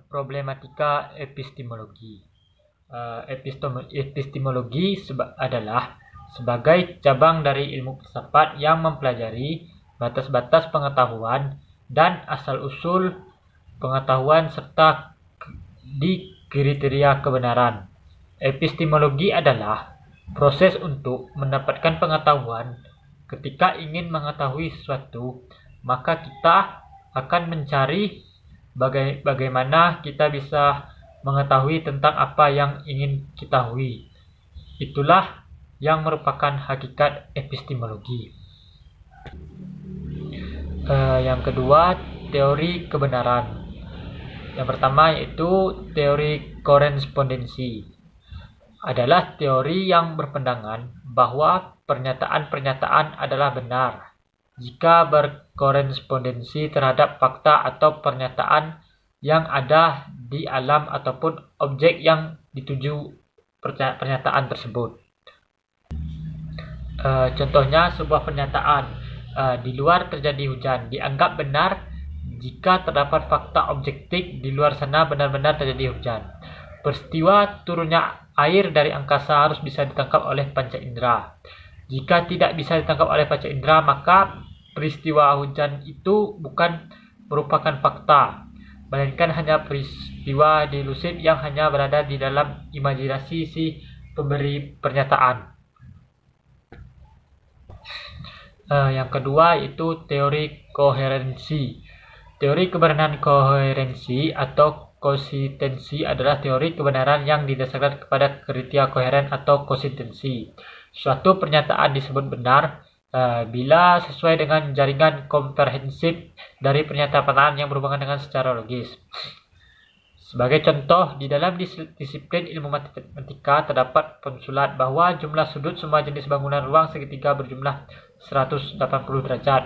Problematika epistemologi. Epistemologi adalah sebagai cabang dari ilmu filsafat yang mempelajari batas-batas pengetahuan dan asal-usul pengetahuan serta di kriteria kebenaran. Epistemologi adalah proses untuk mendapatkan pengetahuan. Ketika ingin mengetahui sesuatu, maka kita akan mencari bagaimana kita bisa mengetahui tentang apa yang ingin kita ketahui. Itulah yang merupakan hakikat epistemologi. Yang kedua, teori kebenaran. Yang pertama yaitu teori korespondensi. Adalah teori yang berpandangan bahwa pernyataan-pernyataan adalah benar jika berkorespondensi terhadap fakta atau pernyataan yang ada di alam ataupun objek yang dituju pernyataan tersebut. Contohnya sebuah pernyataan, di luar terjadi hujan, dianggap benar jika terdapat fakta objektif di luar sana benar-benar terjadi hujan. Peristiwa turunnya air dari angkasa harus bisa ditangkap oleh panca indera. Jika tidak bisa ditangkap oleh panca indera, maka peristiwa hujan itu bukan merupakan fakta, melainkan hanya peristiwa delusi yang hanya berada di dalam imajinasi si pemberi pernyataan. Yang kedua itu teori koherensi. Teori kebenaran koherensi atau konsistensi adalah teori kebenaran yang didasarkan kepada kriteria koheren atau konsistensi. Suatu pernyataan disebut benar bila sesuai dengan jaringan komprehensif dari pernyataan yang berhubungan dengan secara logis. Sebagai contoh, di dalam disiplin ilmu matematika terdapat pensulat bahwa jumlah sudut semua jenis bangunan ruang segitiga berjumlah 180 derajat.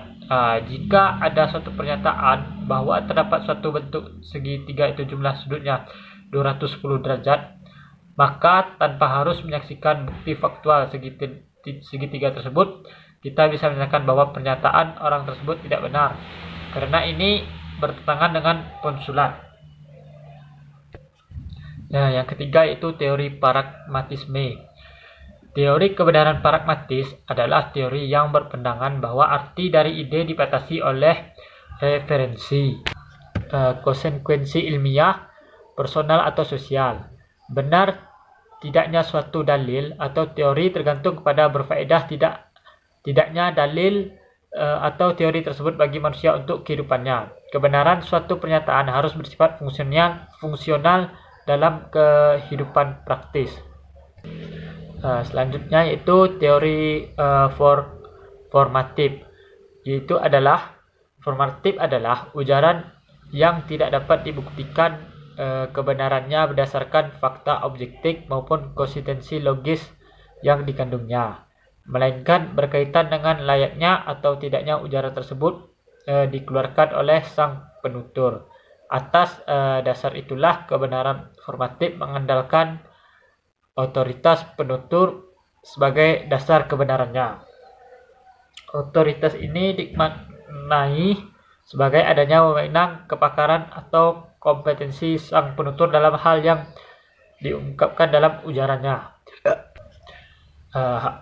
Jika ada suatu pernyataan bahwa terdapat suatu bentuk segitiga itu jumlah sudutnya 210 derajat, maka tanpa harus menyaksikan bukti faktual segitiga tersebut, kita bisa menyatakan bahwa pernyataan orang tersebut tidak benar, karena ini bertentangan dengan pensulat. Yang ketiga itu teori pragmatisme. Teori kebenaran pragmatis adalah teori yang berpandangan bahwa arti dari ide dibatasi oleh referensi, konsekuensi ilmiah, personal atau sosial. Benar tidaknya suatu dalil atau teori tergantung kepada berfaedah tidaknya dalil atau teori tersebut bagi manusia untuk kehidupannya. Kebenaran suatu pernyataan harus bersifat fungsional dalam kehidupan praktis. Selanjutnya yaitu teori formatif. Formatif adalah ujaran yang tidak dapat dibuktikan kebenarannya berdasarkan fakta objektif maupun konsistensi logis yang dikandungnya, melainkan berkaitan dengan layaknya atau tidaknya ujaran tersebut dikeluarkan oleh sang penutur. Atas dasar itulah kebenaran formatif mengandalkan otoritas penutur sebagai dasar kebenarannya. Otoritas ini dimaknai sebagai adanya wewenang, kepakaran atau kompetensi sang penutur dalam hal yang diungkapkan dalam ujarannya.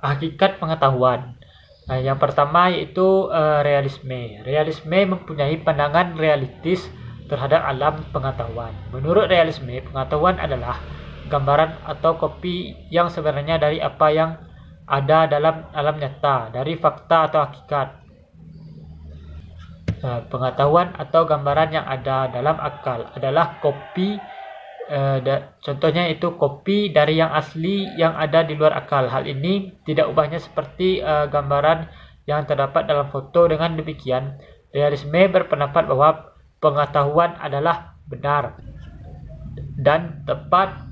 Hakikat pengetahuan. Yang pertama yaitu realisme. Realisme mempunyai pandangan realistis terhadap alam pengetahuan. Menurut realisme, pengetahuan adalah gambaran atau kopi yang sebenarnya dari apa yang ada dalam alam nyata, dari fakta atau hakikat. Pengetahuan atau gambaran yang ada dalam akal adalah kopi, contohnya itu kopi dari yang asli yang ada di luar akal. Hal ini tidak ubahnya seperti gambaran yang terdapat dalam foto. Dengan demikian, realisme berpendapat bahwa pengetahuan adalah benar dan tepat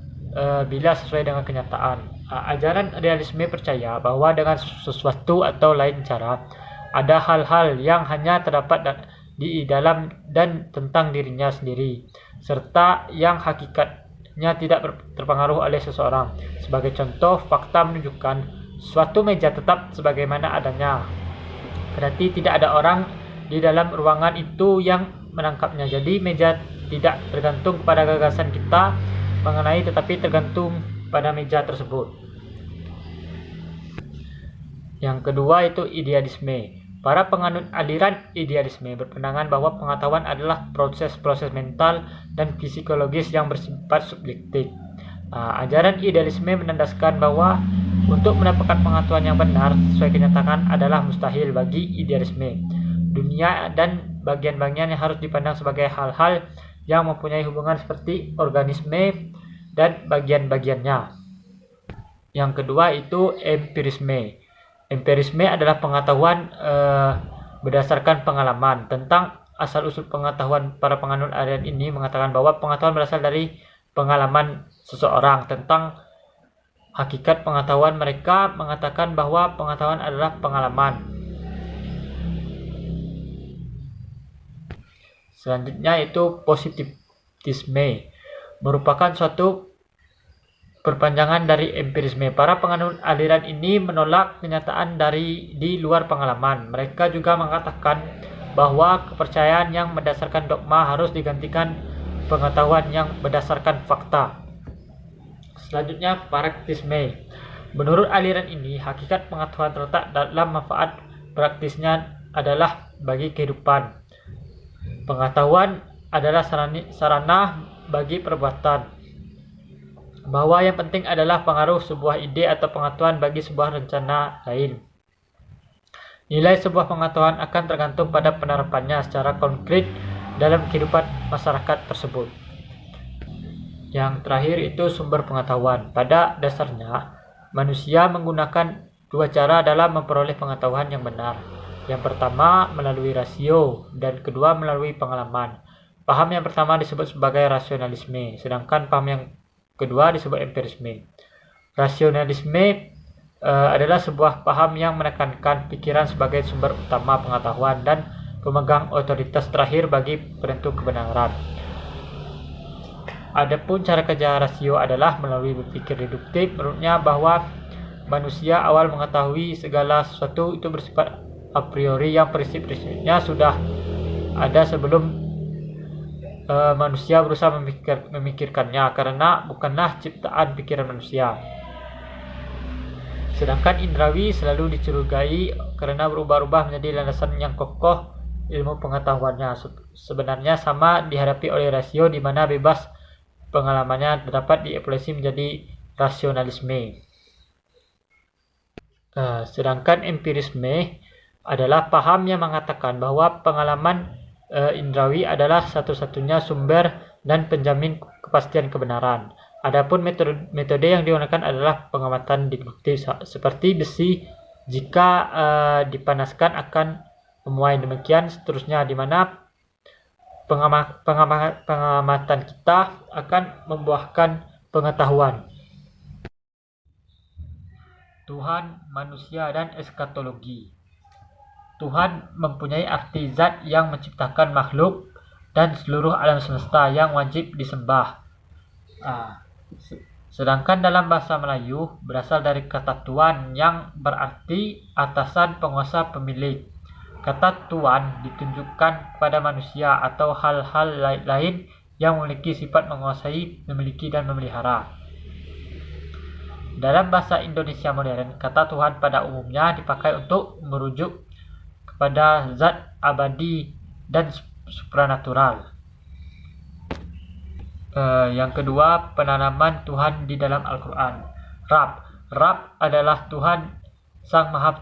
bila sesuai dengan kenyataan. Ajaran realisme percaya bahwa dengan sesuatu atau lain cara ada hal-hal yang hanya terdapat di dalam dan tentang dirinya sendiri, serta yang hakikatnya tidak terpengaruh oleh seseorang. Sebagai contoh, fakta menunjukkan suatu meja tetap sebagaimana adanya, berarti tidak ada orang di dalam ruangan itu yang menangkapnya. Jadi meja tidak tergantung pada gagasan kita mengenai, tetapi tergantung pada meja tersebut. Yang kedua itu idealisme. Para penganut aliran idealisme berpandangan bahwa pengetahuan adalah proses-proses mental dan psikologis yang bersifat subjektif. Ajaran idealisme menandaskan bahwa untuk mendapatkan pengetahuan yang benar sesuai kenyataan adalah mustahil bagi idealisme. Dunia dan bagian-bagian yang harus dipandang sebagai hal-hal yang mempunyai hubungan seperti organisme dan bagian-bagiannya. Yang kedua itu empirisme. Empirisme adalah pengetahuan berdasarkan pengalaman. Tentang asal-usul pengetahuan, para penganut aliran ini mengatakan bahwa pengetahuan berasal dari pengalaman seseorang. Tentang hakikat pengetahuan, mereka mengatakan bahwa pengetahuan adalah pengalaman. Selanjutnya itu positivisme, merupakan suatu perpanjangan dari empirisme. Para penganut aliran ini menolak kenyataan di luar pengalaman. Mereka juga mengatakan bahwa kepercayaan yang berdasarkan dogma harus digantikan pengetahuan yang berdasarkan fakta. Selanjutnya praktisme. Menurut aliran ini, hakikat pengetahuan terletak dalam manfaat praktisnya adalah bagi kehidupan. Pengetahuan adalah sarana bagi perbuatan. Bahwa yang penting adalah pengaruh sebuah ide atau pengetahuan bagi sebuah rencana lain. Nilai sebuah pengetahuan akan tergantung pada penerapannya secara konkret dalam kehidupan masyarakat tersebut. Yang terakhir itu sumber pengetahuan. Pada dasarnya, manusia menggunakan dua cara dalam memperoleh pengetahuan yang benar. Yang pertama melalui rasio dan kedua melalui pengalaman. Paham yang pertama disebut sebagai rasionalisme, sedangkan paham yang kedua disebut empirisme. Rasionalisme adalah sebuah paham yang menekankan pikiran sebagai sumber utama pengetahuan dan pemegang otoritas terakhir bagi penentu kebenaran. Adapun cara kerja rasio adalah melalui berpikir deduktif. Menurutnya bahwa manusia awal mengetahui segala sesuatu itu bersifat a priori, yang prinsip-prinsipnya sudah ada sebelum manusia berusaha memikirkannya, karena bukanlah ciptaan pikiran manusia. Sedangkan indrawi selalu dicurigai karena berubah-ubah menjadi landasan yang kokoh ilmu pengetahuannya. Sebenarnya sama dihadapi oleh rasio, di mana bebas pengalamannya dapat dievaluasi menjadi rasionalisme. Sedangkan empirisme adalah paham yang mengatakan bahwa pengalaman indrawi adalah satu-satunya sumber dan penjamin kepastian kebenaran. Adapun metode yang digunakan adalah pengamatan deduktif, seperti besi jika dipanaskan akan memuai. Demikian seterusnya, di mana pengamatan kita akan membuahkan pengetahuan. Tuhan, manusia, dan eskatologi. Tuhan mempunyai arti zat yang menciptakan makhluk dan seluruh alam semesta yang wajib disembah. Sedangkan dalam bahasa Melayu berasal dari kata tuan yang berarti atasan, penguasa, pemilik. Kata tuan ditunjukkan kepada manusia atau hal-hal lain yang memiliki sifat menguasai, memiliki, dan memelihara. Dalam bahasa Indonesia modern, kata Tuhan pada umumnya dipakai untuk merujuk pada zat abadi dan supranatural. Yang kedua, penanaman Tuhan di dalam Al-Quran. Rab adalah Tuhan Sang Maha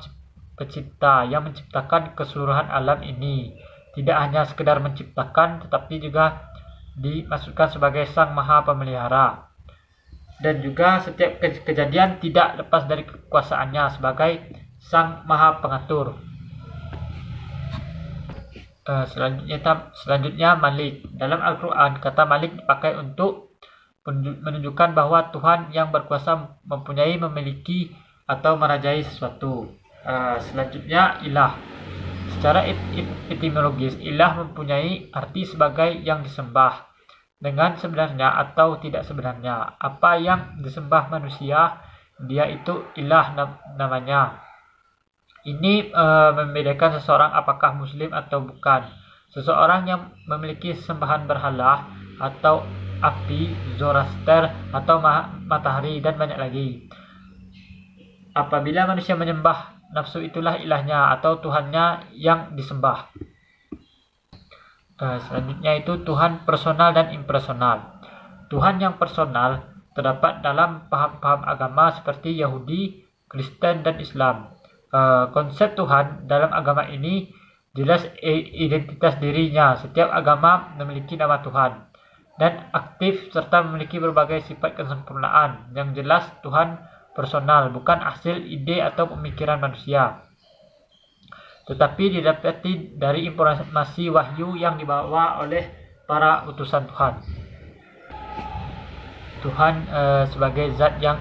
Pencipta yang menciptakan keseluruhan alam ini. Tidak hanya sekedar menciptakan, tetapi juga dimaksudkan sebagai Sang Maha Pemelihara. Dan juga setiap kejadian tidak lepas dari kekuasaannya sebagai Sang Maha Pengatur. Selanjutnya Malik. Dalam Al-Quran, kata Malik dipakai untuk menunjukkan bahwa Tuhan yang berkuasa memiliki atau merajai sesuatu. Selanjutnya ilah. Secara etimologis, ilah mempunyai arti sebagai yang disembah, dengan sebenarnya atau tidak sebenarnya. Apa yang disembah manusia, dia itu ilah namanya. Ini membedakan seseorang apakah muslim atau bukan. Seseorang yang memiliki sembahan berhala atau api, Zoroaster atau matahari, dan banyak lagi. Apabila manusia menyembah nafsu, itulah ilahnya atau Tuhannya yang disembah. Selanjutnya itu Tuhan personal dan impersonal. Tuhan yang personal terdapat dalam paham-paham agama seperti Yahudi, Kristen, dan Islam. Konsep Tuhan dalam agama ini jelas identitas dirinya. Setiap agama memiliki nama Tuhan dan aktif serta memiliki berbagai sifat kesempurnaan. Yang jelas Tuhan personal, bukan hasil ide atau pemikiran manusia, tetapi didapati dari informasi wahyu yang dibawa oleh para utusan Tuhan. Tuhan sebagai zat yang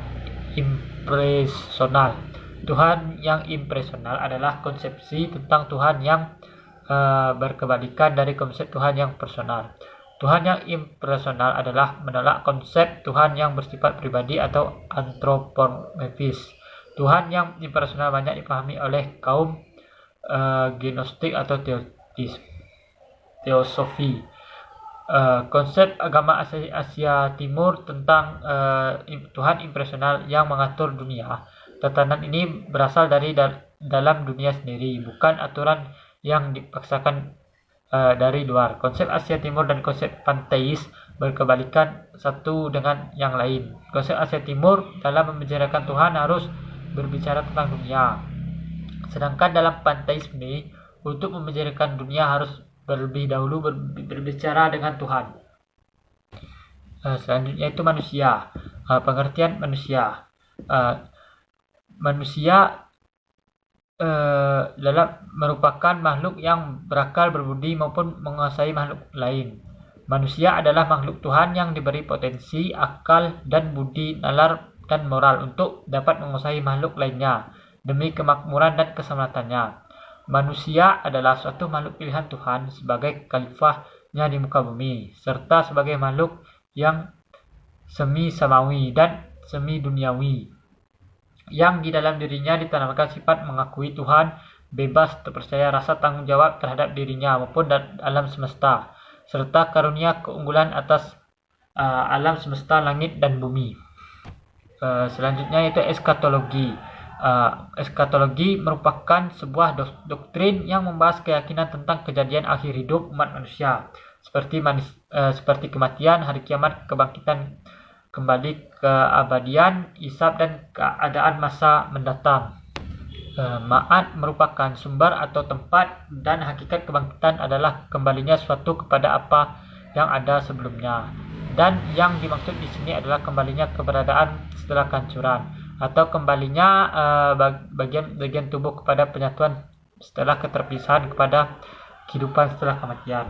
impersonal. Tuhan yang impersonal adalah konsepsi tentang Tuhan yang berkebalikan dari konsep Tuhan yang personal. Tuhan yang impersonal adalah menolak konsep Tuhan yang bersifat pribadi atau antropomorfis. Tuhan yang impersonal banyak dipahami oleh kaum gnostik atau teosofi. Konsep agama Asia Timur tentang Tuhan impersonal yang mengatur dunia. Tatanan ini berasal dari dalam dunia sendiri, bukan aturan yang dipaksakan dari luar. Konsep Asia Timur dan konsep panteis berkebalikan satu dengan yang lain. Konsep Asia Timur dalam membicarakan Tuhan harus berbicara tentang dunia. Sedangkan dalam panteisme, untuk membicarakan dunia harus terlebih dahulu berbicara dengan Tuhan. Selanjutnya itu manusia. Pengertian manusia. Manusia merupakan makhluk yang berakal, berbudi maupun menguasai makhluk lain. Manusia adalah makhluk Tuhan yang diberi potensi, akal, dan budi, nalar, dan moral untuk dapat menguasai makhluk lainnya demi kemakmuran dan keselamatannya. Manusia adalah suatu makhluk pilihan Tuhan sebagai khalifahnya di muka bumi, serta sebagai makhluk yang semi samawi dan semi duniawi, yang di dalam dirinya ditanamkan sifat mengakui Tuhan, bebas, terpercaya, rasa tanggung jawab terhadap dirinya maupun alam semesta, serta karunia keunggulan atas alam semesta, langit, dan bumi. Selanjutnya itu eskatologi. Eskatologi merupakan sebuah doktrin yang membahas keyakinan tentang kejadian akhir hidup umat manusia, seperti kematian, hari kiamat, kebangkitan kembali, keabadian, hisab, dan keadaan masa mendatang. Ma'ad merupakan sumber atau tempat, dan hakikat kebangkitan adalah kembalinya suatu kepada apa yang ada sebelumnya. Dan yang dimaksud di sini adalah kembalinya keberadaan setelah kehancuran, atau kembalinya bagian tubuh kepada penyatuan setelah keterpisahan, kepada kehidupan setelah kematian.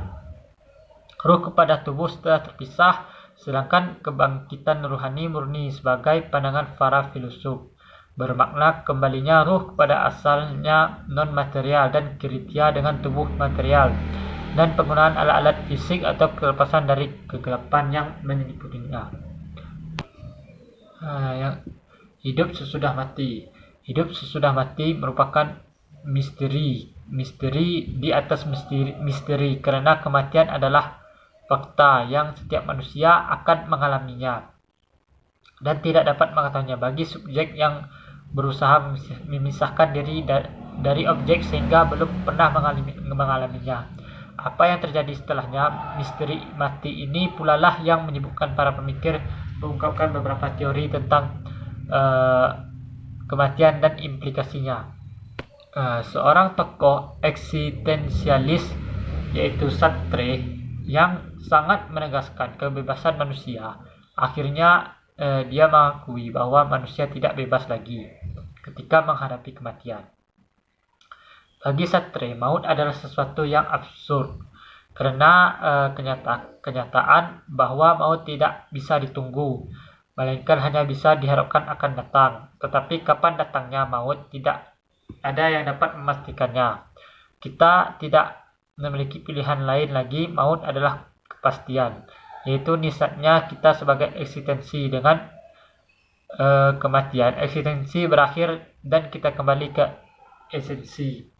Ruh kepada tubuh setelah terpisah, sedangkan kebangkitan rohani murni sebagai pandangan para filosof bermakna kembalinya ruh kepada asalnya non-material dan kritia dengan tubuh material, dan penggunaan alat-alat fisik atau kelepasan dari kegelapan yang menyelimutinya. Hidup sesudah mati. Hidup sesudah mati merupakan misteri di atas misteri, karena kematian adalah fakta yang setiap manusia akan mengalaminya dan tidak dapat mengetahuinya bagi subjek yang berusaha memisahkan diri dari objek sehingga belum pernah mengalaminya. Apa yang terjadi setelahnya, misteri mati ini pula lah yang menyebabkan para pemikir mengungkapkan beberapa teori tentang kematian dan implikasinya. Seorang tokoh eksistensialis yaitu Sartre yang sangat menegaskan kebebasan manusia, akhirnya dia mengakui bahwa manusia tidak bebas lagi ketika menghadapi kematian. Bagi Sartre, maut adalah sesuatu yang absurd karena kenyataan bahwa maut tidak bisa ditunggu, melainkan hanya bisa diharapkan akan datang. Tetapi kapan datangnya maut tidak ada yang dapat memastikannya. Kita tidak memiliki pilihan lain lagi. Maut adalah kepastian, yaitu nisbatnya kita sebagai eksistensi. Dengan kematian, eksistensi berakhir dan kita kembali ke esensi.